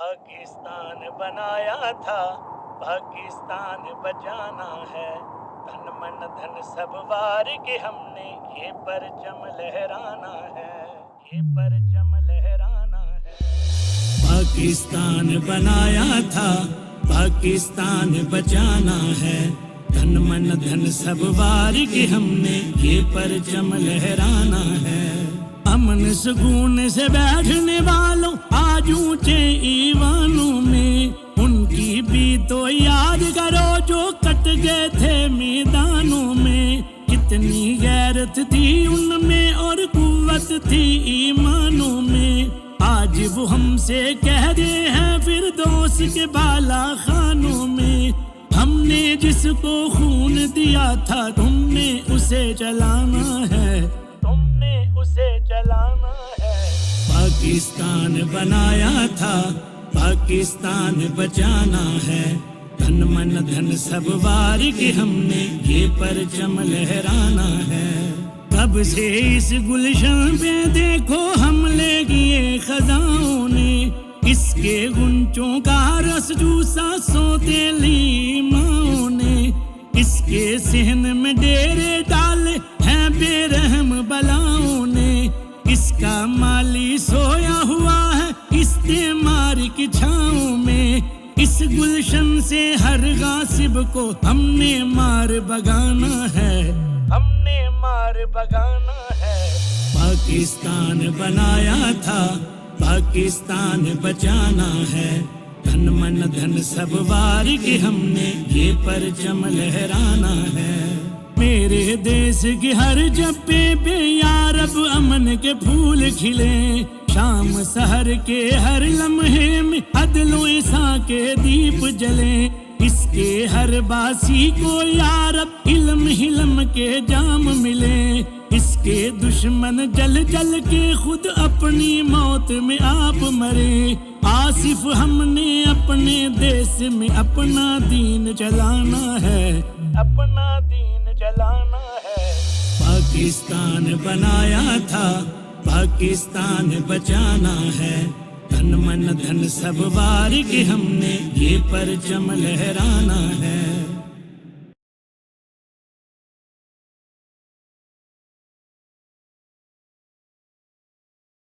پاکستان بنایا تھا، پاکستان بچانا ہے، تن من دھن سب وار کے ہم نے یہ پرچم لہرانا ہے، یہ پرچم لہرانا ہے۔ پاکستان بنایا تھا، پاکستان بچانا ہے، تن من دھن سب وار کے ہم نے یہ پرچم لہرانا ہے۔ امن سکون سے بیٹھنے والوں آج اونچے ایوانوں میں، ان کی بھی تو یاد کرو جو کٹ گئے تھے میدانوں میں۔ کتنی غیرت تھی ان میں اور قوت تھی ایمانوں میں، آج وہ ہم سے کہہ رہے ہیں فردوس کے بالا خانوں میں۔ ہم نے جس کو خون دیا تھا تم نے اسے چلانا ہے، تم نے اسے چلانا ہے۔ پاکستان بنایا تھا، پاکستان بچانا ہے، تن من دھن سب وار کے ہم نے یہ پرچم لہرانا ہے۔ کب سے اس گلشن پہ دیکھو حملے کیے خزاؤں نے، اس کے گنچوں کا رس جوسا سوتیلی ماؤں نے، اس کے صحن میں ڈیرے ڈالے ہیں بے رحم بلاؤں نے، اس کا مالی سویا ہوا ہے استعمار کی چھاؤں میں۔ اس گلشن سے ہر غاصب کو ہم نے مار بگانا ہے، ہم نے مار بگانا ہے۔ پاکستان بنایا تھا، پاکستان بچانا ہے، تن من دھن سب وار کے ہم نے یہ پرچم لہرانا ہے۔ میرے دیس کے ہر جبے پہ یا رب امن کے پھول کھلے، شام سحر کے ہر لمحے میں عدل و انصاف کے دیپ جلیں، اس کے ہر باسی کو یا رب علم حلم کے جام ملے، اس کے دشمن جل جل کے خود اپنی موت میں آپ مرے۔ آصف ہم نے اپنے دیس میں اپنا دین چلانا ہے، اپنا دین چلانا ہے۔ پاکستان بنایا تھا، پاکستان بچانا ہے، تن من دھن سب وار کے ہم نے یہ پرچم لہرانا ہے۔